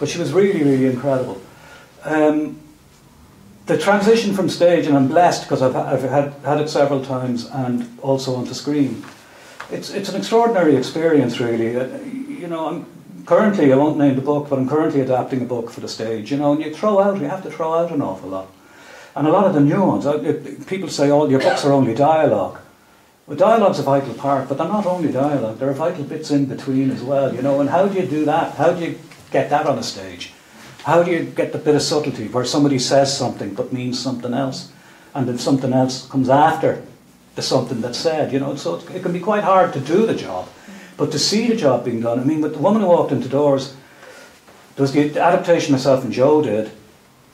But she was really, really incredible. The transition from stage, and I'm blessed because I've had it several times, and also onto screen. It's an extraordinary experience, really. I'm currently, I won't name the book, but I'm currently adapting a book for the stage. And you have to throw out an awful lot. And a lot of the new ones, people say, "Oh, your books are only dialogue." Well, dialogue's a vital part, but they're not only dialogue, there are vital bits in between as well, and how do you do that? How do you get that on a stage? How do you get the bit of subtlety where somebody says something but means something else, and then something else comes after the something that's said, So it can be quite hard to do the job, but to see the job being done. I mean, with the woman who walked into doors, there was the adaptation myself and Joe did.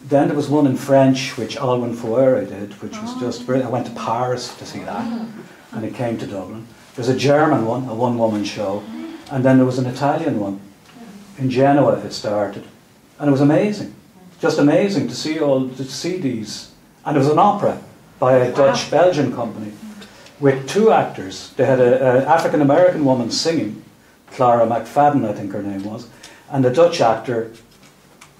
Then there was one in French, which Alwyn Fouere did, which was just brilliant. I went to Paris to see that, and it came to Dublin. There's a German one, a one-woman show, and then there was an Italian one. In Genoa it started, and it was amazing, just amazing to see these. And it was an opera by a Dutch-Belgian company with two actors. They had an African-American woman singing, Clara McFadden, I think her name was, and a Dutch actor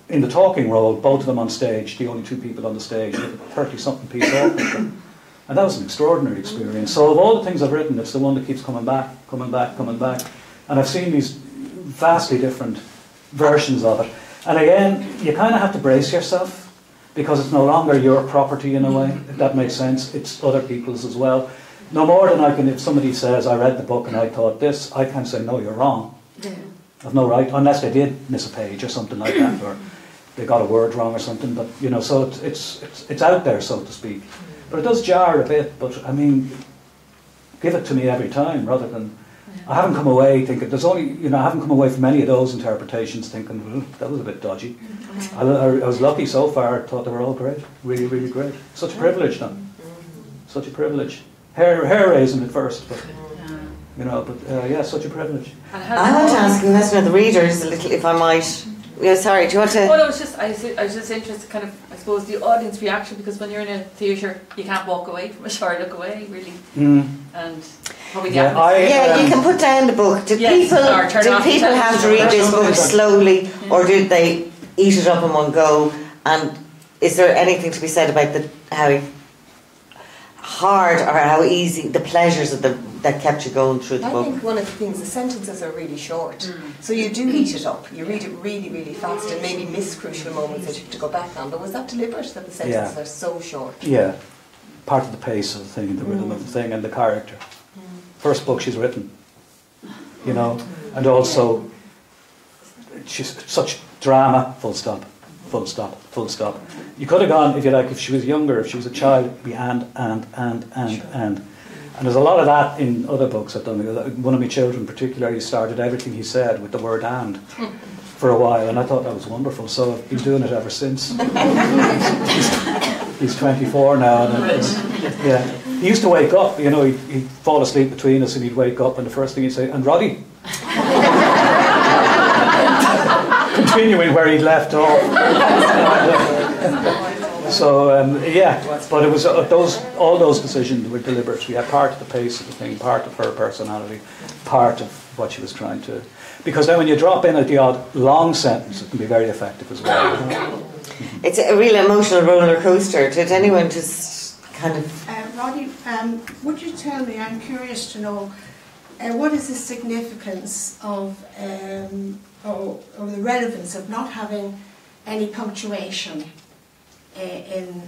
in the talking role, both of them on stage, the only two people on the stage, 30-something piece orchestra. And that was an extraordinary experience. So of all the things I've written, it's the one that keeps coming back. And I've seen these vastly different versions of it. And again, you kind of have to brace yourself, because it's no longer your property in a way, if that makes sense. It's other people's as well. No more than I can, if somebody says, I read the book and I thought this, I can't say, no, you're wrong. I've no right, unless they did miss a page or something like that, or they got a word wrong or something. But, you know, so it's out there, so to speak. But it does jar a bit, but I mean, give it to me every time, rather than, I haven't come away thinking, I haven't come away from any of those interpretations thinking, well, that was a bit dodgy. I was lucky so far, I thought they were all great, really, really great. Such a privilege, though. Such a privilege. Hair raising at first, but, you know, but yeah, such a privilege. I want to ask the question of the readers a little, if I might. Yeah, sorry, do you want to? Well, I was just interested, kind of, I suppose, the audience reaction, because when you're in a theatre, you can't walk away from it or look away, really. And probably the atmosphere. You can put down the book. Do people have to read this book slowly, or did they eat it up in one go? And is there anything to be said about how hard or how easy the pleasures of that kept you going through the book? I think one of the things, the sentences are really short, so you do eat it up. You read it really, really fast and maybe miss crucial moments that you have to go back on. But was that deliberate, that the sentences are so short? Yeah, part of the pace of the thing, the rhythm of the thing, and the character. First book she's written, you know, and also she's such drama. Full stop. Full stop. Full stop. You could have gone, if you like, if she was younger, if she was a child, it'd be and. And there's a lot of that in other books I've done. One of my children particularly started everything he said with the word and for a while, and I thought that was wonderful, so I've been doing it ever since. He's 24 now, and he used to wake up, you know, he'd fall asleep between us and he'd wake up and the first thing he'd say, and Roddy. Continuing where he'd left off. So but it was all those decisions were deliberate. We had part of the pace of the thing, part of her personality, part of what she was trying to. Because then when you drop in at the odd long sentence, it can be very effective as well. It's a real emotional roller coaster. Did anyone just kind of? Roddy, would you tell me? I'm curious to know what is the significance of or the relevance of not having any punctuation in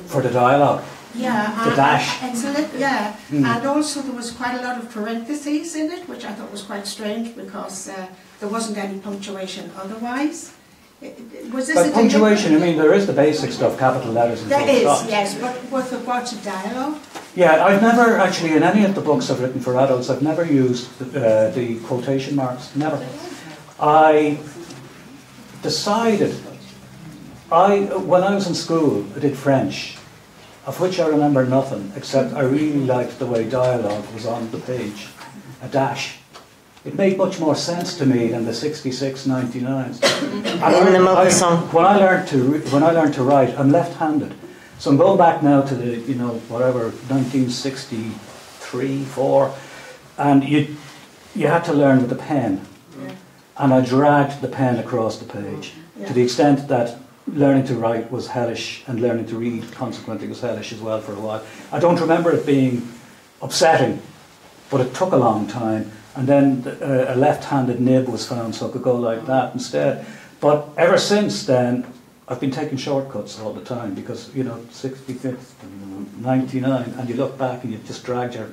for the dialogue. Yeah, the dash. And also there was quite a lot of parentheses in it, which I thought was quite strange because there wasn't any punctuation otherwise. Was this By punctuation, I mean there is the basic stuff, capital letters and there is, stops. yes, but with regard to dialogue? Yeah, I've never actually, in any of the books I've written for adults, I've never used the quotation marks, never. I decided, when I was in school, I did French, of which I remember nothing, except I really liked the way dialogue was on the page, a dash. It made much more sense to me than the 66, 99s. When I learned to write, I'm left-handed, so I'm going back now to the 1963, 4, and you had to learn with the pen, and I dragged the pen across the page to the extent that learning to write was hellish and learning to read consequently was hellish as well for a while. I don't remember it being upsetting, but it took a long time. And then a left-handed nib was found, so I could go like that instead. But ever since then, I've been taking shortcuts all the time because, 65th, 99, and you look back and you've just dragged your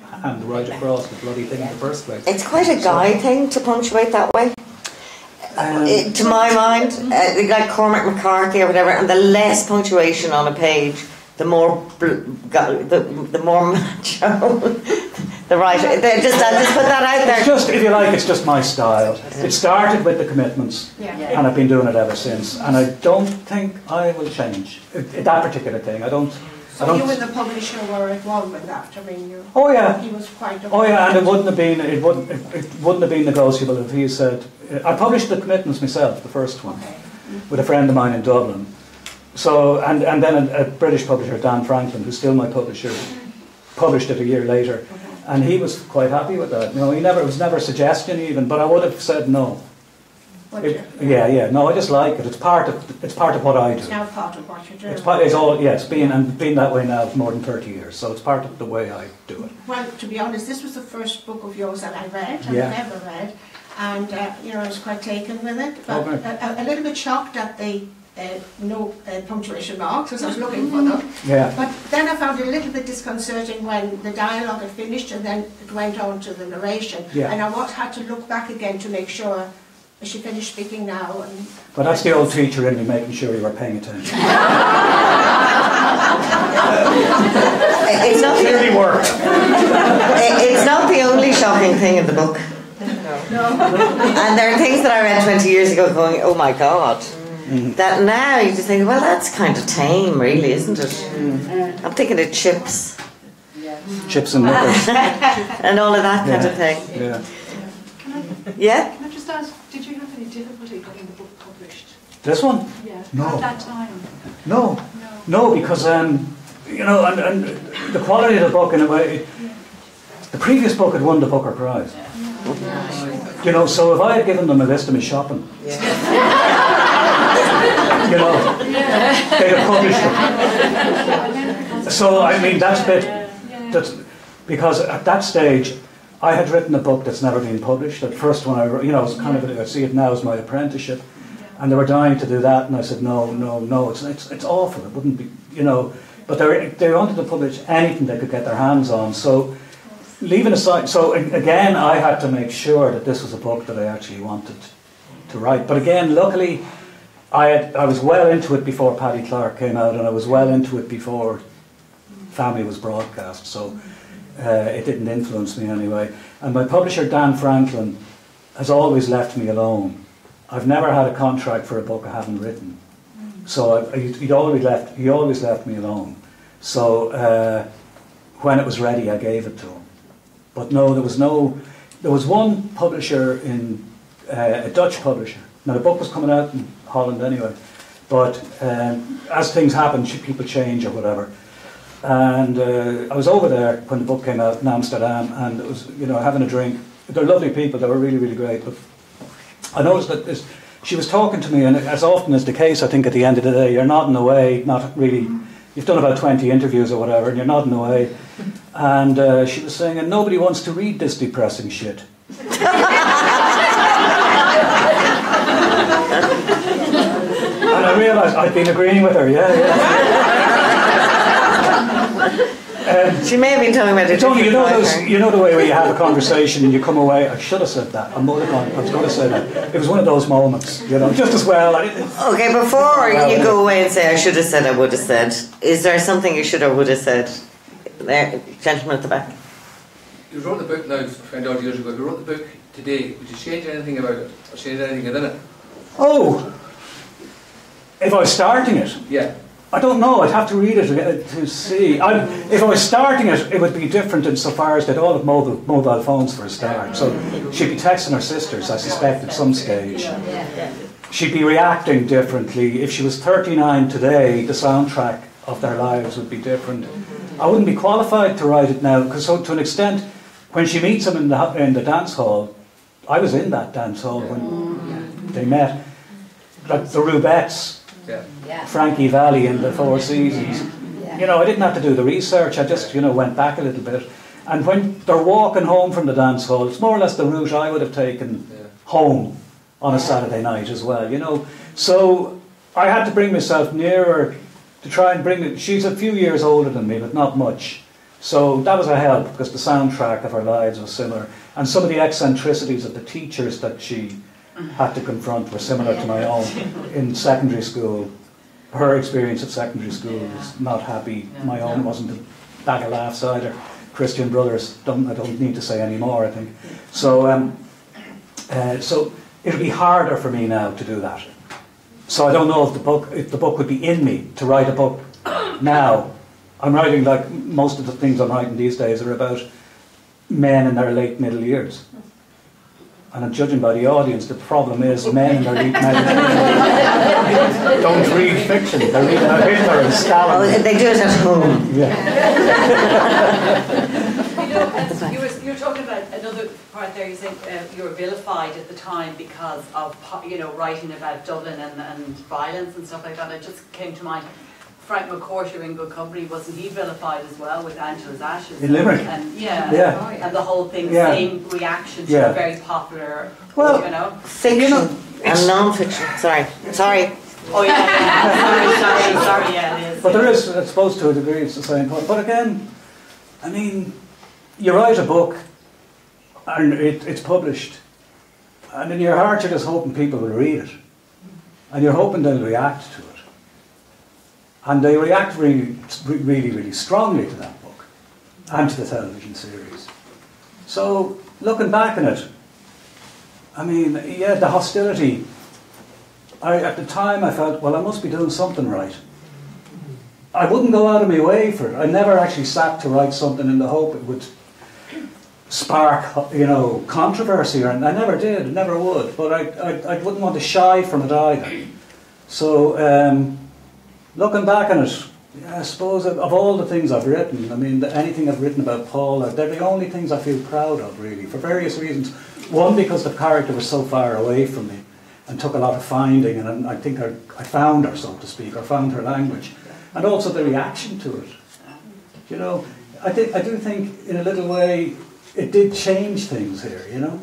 hand right across the bloody thing in the first place. It's quite a guy thing to punctuate that way. To my mind, like Cormac McCarthy or whatever, and the less punctuation on a page, the more the more macho the writer. I'll just put that out there. It's just, if you like, it's just my style. It started with the commitments, and I've been doing it ever since. And I don't think I will change that particular thing. So you and the publisher were at one with that. I mean, he was quite. And it wouldn't have been negotiable if he said. I published the commitments myself, the first one, with a friend of mine in Dublin. So and then a British publisher, Dan Franklin, who's still my publisher, published it a year later, and he was quite happy with that. It was never a suggestion even, but I would have said no. No, I just like it. It's part of what I do. It's now part of what you do. It's been that way now for more than 30 years. So it's part of the way I do it. Well, to be honest, this was the first book of yours that I read. I've never read, and I was quite taken with it. But a little bit shocked at the no punctuation marks, because I was looking for them. Yeah. But then I found it a little bit disconcerting when the dialogue had finished and then it went on to the narration. Yeah. And I had to look back again to make sure she finished speaking now. But that's the old teacher in me making sure you were paying attention. It's not really worked. It's not the only shocking thing in the book. No. And there are things that I read 20 years ago going, oh my God. That now you just think, well, that's kind of tame, really, isn't it? I'm thinking of chips. Chips and nippers. And all of that kind of thing. Yeah. Can I just ask, did you have any difficulty getting the book published? This one? Yeah. No. At that time? No, because, and the quality of the book, in a way, the previous book had won the Booker Prize. So if I had given them a list of my shopping, they'd have published it. So, I mean, that's because at that stage, I had written a book that's never been published. The first one I wrote, it's kind of, I see it now as my apprenticeship. And they were dying to do that, and I said, no, it's awful. It wouldn't be, but they wanted to publish anything they could get their hands on. So, leaving aside, so again, I had to make sure that this was a book that I actually wanted to write. But again, luckily, I was well into it before Paddy Clark came out, and I was well into it before Family was broadcast. So it didn't influence me anyway. And my publisher, Dan Franklin, has always left me alone. I've never had a contract for a book I haven't written. So he always left me alone. So when it was ready, I gave it to him. But no, there was one publisher a Dutch publisher. Now the book was coming out in Holland anyway, but as things happen, people change or whatever. And I was over there when the book came out in Amsterdam, and it was, having a drink. They're lovely people, they were really, really great. But I noticed that she was talking to me, and as often is the case, I think at the end of the day, you're nodding away, not really. You've done about 20 interviews or whatever, and you're nodding away. And she was saying, and nobody wants to read this depressing shit. And I realised I'd been agreeing with her, she may have been talking about it. It's only, the way where you have a conversation and you come away, I should have said that, I was going to say that. It was one of those moments, just as well. Okay, before you go away and say, I should have said, I would have said, is there something you should or would have said? There, gentleman at the back. You wrote the book now 20 odd years ago. You wrote the book today. Would you change anything about it? Or change anything within it? Oh! If I was starting it? Yeah. I don't know, I'd have to read it to see. If I was starting it, it would be different insofar as they'd all have mobile phones for a start. So she'd be texting her sisters, I suspect, at some stage. She'd be reacting differently. If she was 39 today, the soundtrack of their lives would be different. I wouldn't be qualified to write it now, because to an extent, when she meets him in the dance hall, I was in that dance hall when they met. Like the Rubettes, Frankie Valli in the Four Seasons. I didn't have to do the research, I just went back a little bit. And when they're walking home from the dance hall, it's more or less the route I would have taken home on a Saturday night as well, So I had to bring myself nearer to try and bring it. She's a few years older than me, but not much. So that was a help, because the soundtrack of her lives was similar. And some of the eccentricities of the teachers that she had to confront were similar to my own in secondary school. Her experience at secondary school was not happy. My own wasn't a bag of laughs either. Christian Brothers, I don't need to say any more, I think. So, so it'll be harder for me now to do that. So I don't know if the book would be in me to write a book now. I'm writing, like most of the things I'm writing these days are about men in their late middle years. And I'm judging by the audience, the problem is men in their late middle years don't read fiction. They read Hitler and Stalin. Oh, they do it at home. You were talking about another part part there, you said you were vilified at the time because of, you know, writing about Dublin and violence and stuff like that. It just came to mind. Frank McCourt, you're in good company, wasn't he vilified as well with Angela's Ashes? In Limerick. And, yeah. And the whole thing, Yeah. same reaction to a very popular, well, you know. Fiction and non-fiction. Sorry. Oh yeah. sorry, yeah, it is. But there is, I suppose, to a degree, it's the same point. But again, I mean, you write a book and it's published, and in your heart you're just hoping people will read it, and you're hoping they'll react to it, and they react really, really, really strongly to that book and to the television series. So looking back on it, I mean, yeah, the hostility. At the time I felt, well, I must be doing something right. I wouldn't go out of my way for it. I never actually sat to write something in the hope it would spark, you know, controversy, or I never did, never would. But I wouldn't want to shy from it either. So looking back on it, yeah, I suppose of all the things I've written, I mean, anything I've written about Paul, they're the only things I feel proud of, really, for various reasons. One, because the character was so far away from me and took a lot of finding, and I think I found her, so to speak, or found her language. And also the reaction to it. You know, I do think, in a little way, it did change things here, you know?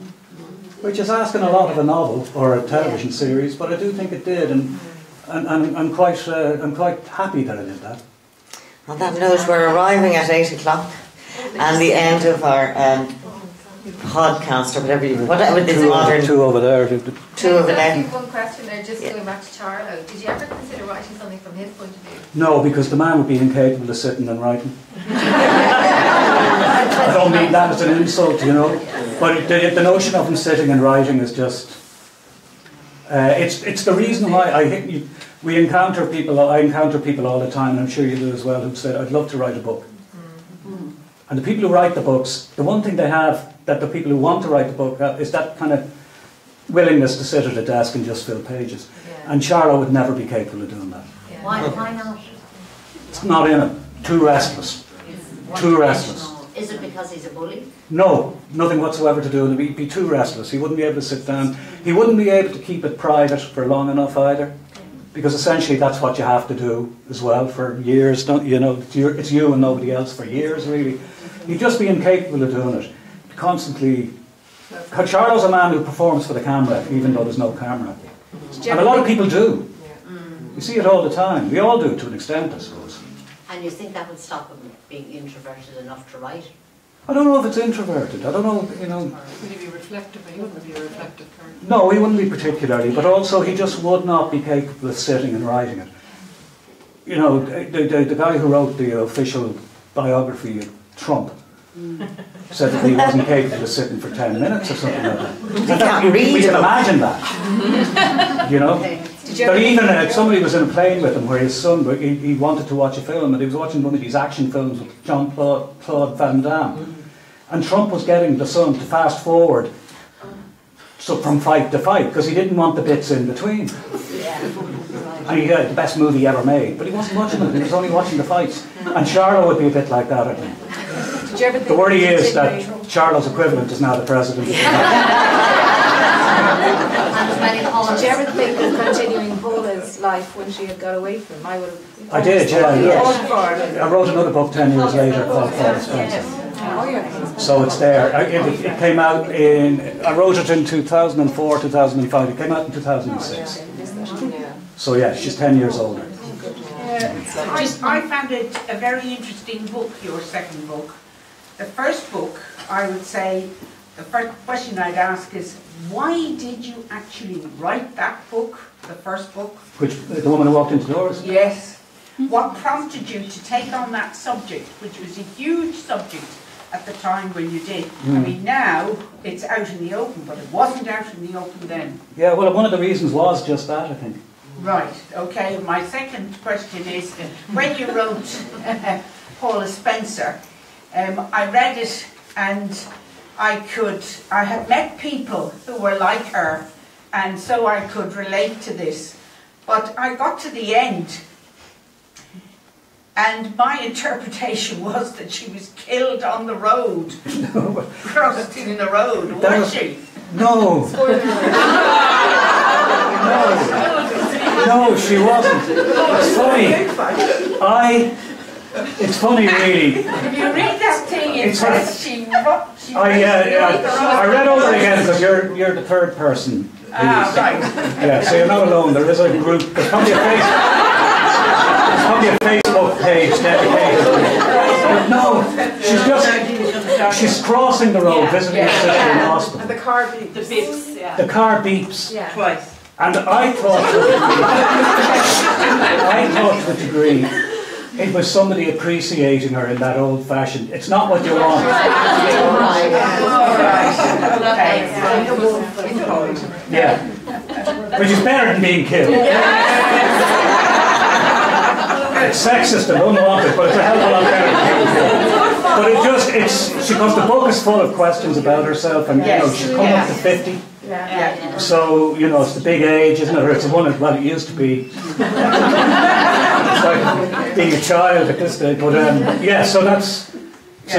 Which is asking a lot of a novel or a television series, but I do think it did, and I'm quite happy that I did that. On that note, we're arriving at 8 o'clock and the end of our podcast, or whatever this modern... Two over there. Two over there. I have one question there, just going back to Charlo. Did you ever consider writing something from his point of view? No, because the man would be incapable of sitting and writing. I don't mean that as an insult, you know. But the notion of him sitting and writing is just... it's the reason why I encounter people all the time, and I'm sure you do as well, who've said, I'd love to write a book. And the people who write the books, the one thing they have that the people who want to write the book have is that kind of willingness to sit at a desk and just fill pages. Yeah. And Charlo would never be capable of doing that. Yeah. Why not? It's not in him. Too restless. Too restless. Is it because he's a bully? No, nothing whatsoever to do with it. He'd be too restless. He wouldn't be able to sit down. He wouldn't be able to keep it private for long enough either. Because essentially that's what you have to do as well for years. Don't you know? It's you and nobody else for years, really. You'd just be incapable of doing it. Constantly. Charlo's a man who performs for the camera, even though there's no camera. And a lot of people do. You see it all the time. We all do to an extent, I suppose. And you think that would stop him being introverted enough to write? I don't know if it's introverted. I don't know, you know. Would he be reflective? He wouldn't be a reflective person. No, he wouldn't be particularly, but also he just would not be capable of sitting and writing it. You know, the guy who wrote the official biography of Trump said that he wasn't capable of sitting for 10 minutes or something like that. We can imagine that. You know? But even somebody was in a plane with him where his son, he wanted to watch a film, and he was watching one of these action films with Jean-Claude Van Damme. And Trump was getting the son to fast forward from fight to fight because he didn't want the bits in between. And he had the best movie ever made, but he wasn't watching it, he was only watching the fights. And Charlo would be a bit like that, I think. Did you ever think the worry is that Charlo's equivalent is now the president. Did you ever think of continuing Paula's life when she had got away from him? I did, yeah. I wrote another book 10 years later called Paula Spencer. So it's there. It came out I wrote it in 2004, 2005. It came out in 2006. So yeah, she's 10 years older. I found it a very interesting book, your second book. The first book, I would say, the first question I'd ask is, why did you actually write that book, the first book? Which, the woman who walked into doors? Yes. What prompted you to take on that subject, which was a huge subject at the time when you did? I mean, now it's out in the open, but it wasn't out in the open then. Yeah, well, one of the reasons was just that, I think. Right, okay. My second question is, when you wrote Paula Spencer, I read it and I had met people who were like her, and so I could relate to this. But I got to the end. And my interpretation was that she was killed on the road, crossing the road, was she? No. No, she wasn't. It's funny. It's funny, really. If you read that thing, it says she I read over it again because you're the third person. Ah, right. Yeah, so you're not alone. There is a group. There's probably a Facebook page dedicated to it. But no, she's crossing the road, visiting her sister in hospital. And the car beeps. The beeps, yeah. The car beeps. Yeah. Twice. And I thought to a degree, it was somebody appreciating her in that old-fashioned, it's not what you want. Yeah. Which is better than being killed. It's sexist and unwanted, but it's a hell of a lot better than being killed. But because the book is full of questions about herself, and she's come up to 50. Yeah. So, it's the big age, isn't it? Or it's the one it used to be. It's like being a child at this stage. But so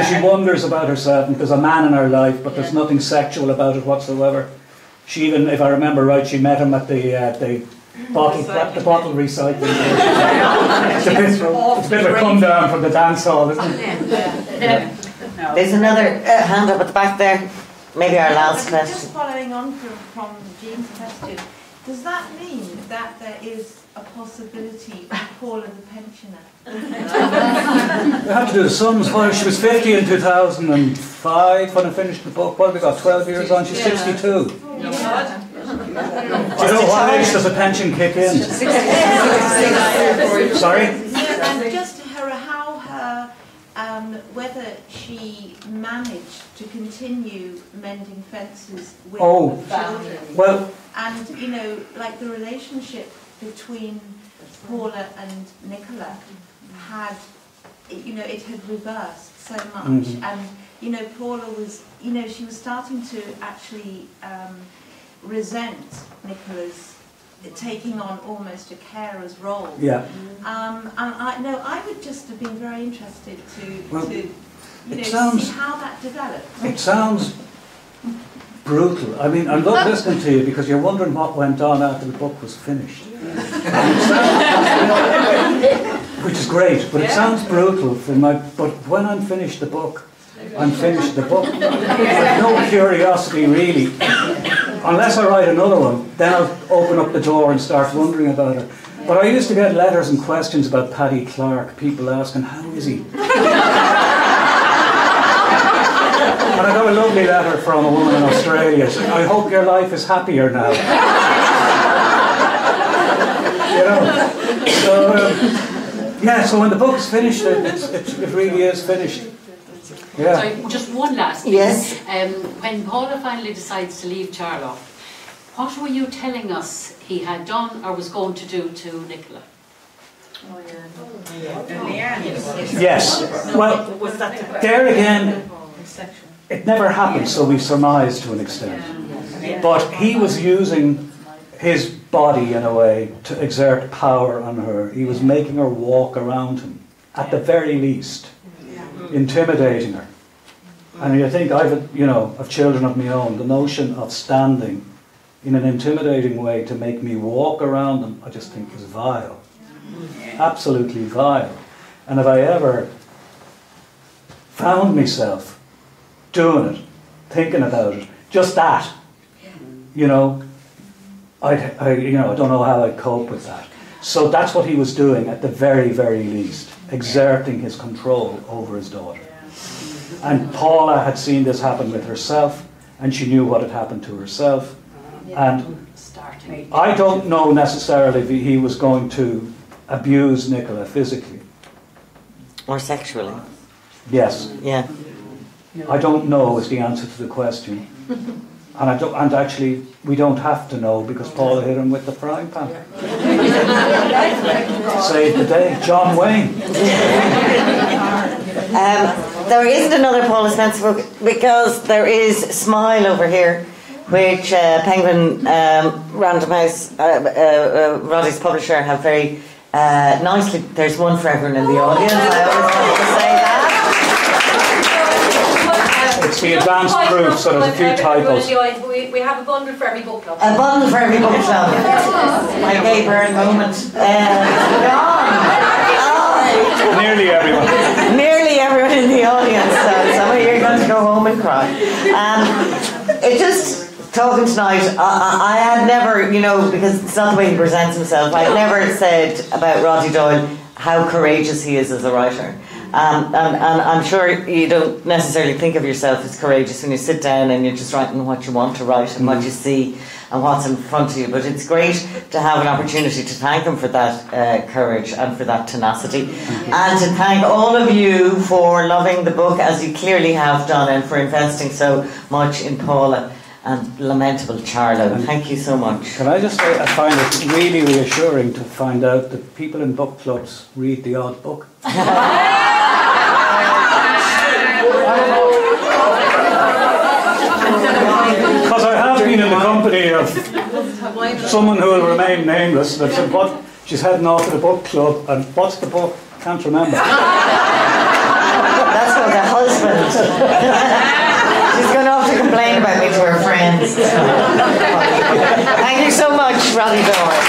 she wonders about herself, and there's a man in her life, but there's nothing sexual about it whatsoever. She even, if I remember right, she met him at the bottle recycling. It's a bit of a come down from the dance hall, isn't it? There's another hand up at the back there. Maybe our last question. Just following on from Jean's question, does that mean that there is a possibility of Paula the pensioner? We have to do the sums. Well, she was 50 in 2005 when I finished the book. What have we got? 12 years on. She's 62. Do you know what age does a pension kick in? Sorry? And just whether she managed to continue mending fences with the children. Well, and like the relationship between Paula and Nicola had, it had reversed so much. And Paula was, she was starting to actually resent Nicola's taking on almost a carer's role. Yeah. And I would just have been very interested to see how that developed. It sounds brutal. I mean, I love listening to you because you're wondering what went on after the book was finished. Which is great, but it sounds brutal. But when I'm finished the book, I'm finished the book. I've no curiosity really. Unless I write another one, then I'll open up the door and start wondering about her. But I used to get letters and questions about Paddy Clark, people asking, how is he? And I got a lovely letter from a woman in Australia saying, I hope your life is happier now. So when the book is finished, it really is finished. Yeah. Sorry, just one last thing. Yes. When Paula finally decides to leave Charlotte, what were you telling us he had done or was going to do to Nicola? Yes. Well, there again, it never happened, so we surmise to an extent. But he was using his body in a way to exert power on her. He was making her walk around him, at the very least. Intimidating her. And I think I've children of my own. The notion of standing in an intimidating way to make me walk around them, I just think is vile. Absolutely vile. And if I ever found myself doing it, thinking about it, just that, I don't know how I'd cope with that. So that's what he was doing at the very, very least. Exerting his control over his daughter. And Paula had seen this happen with herself, and she knew what had happened to herself. And I don't know necessarily if he was going to abuse Nicola physically. Or sexually. Yes. Yeah. I don't know is the answer to the question. And actually, we don't have to know because Paula hit him with the frying pan. Saved the day. John Wayne. There isn't another Paula Spencer book because there is Smile over here, which Penguin Random House, Roddy's publisher, have very Nicely, there's one for everyone in the audience. I always want to say that. It's the advanced proof, so there's a few typos. We have a bundle for every book club. A bundle for every book club. My gay burn moment. Gone. Nearly everyone. Nearly everyone in the audience. So some of you are going to go home and cry. It just. Talking tonight, I had never, you know, because it's not the way he presents himself, I had never said about Roddy Doyle how courageous he is as a writer. And I'm sure you don't necessarily think of yourself as courageous when you sit down and you're just writing what you want to write and what you see and what's in front of you. But it's great to have an opportunity to thank him for that courage and for that tenacity. And to thank all of you for loving the book, as you clearly have done, and for investing so much in Paula and lamentable Charlo. Thank you so much. Can I just say, I find it really reassuring to find out that people in book clubs read the odd book. Because I have been in the company of someone who will remain nameless that said, "What? She's heading off to the book club, and what's the book? Can't remember." That's called a husband. She's going off to complain about me to her friends. Thank you so much, Roddy Doyle.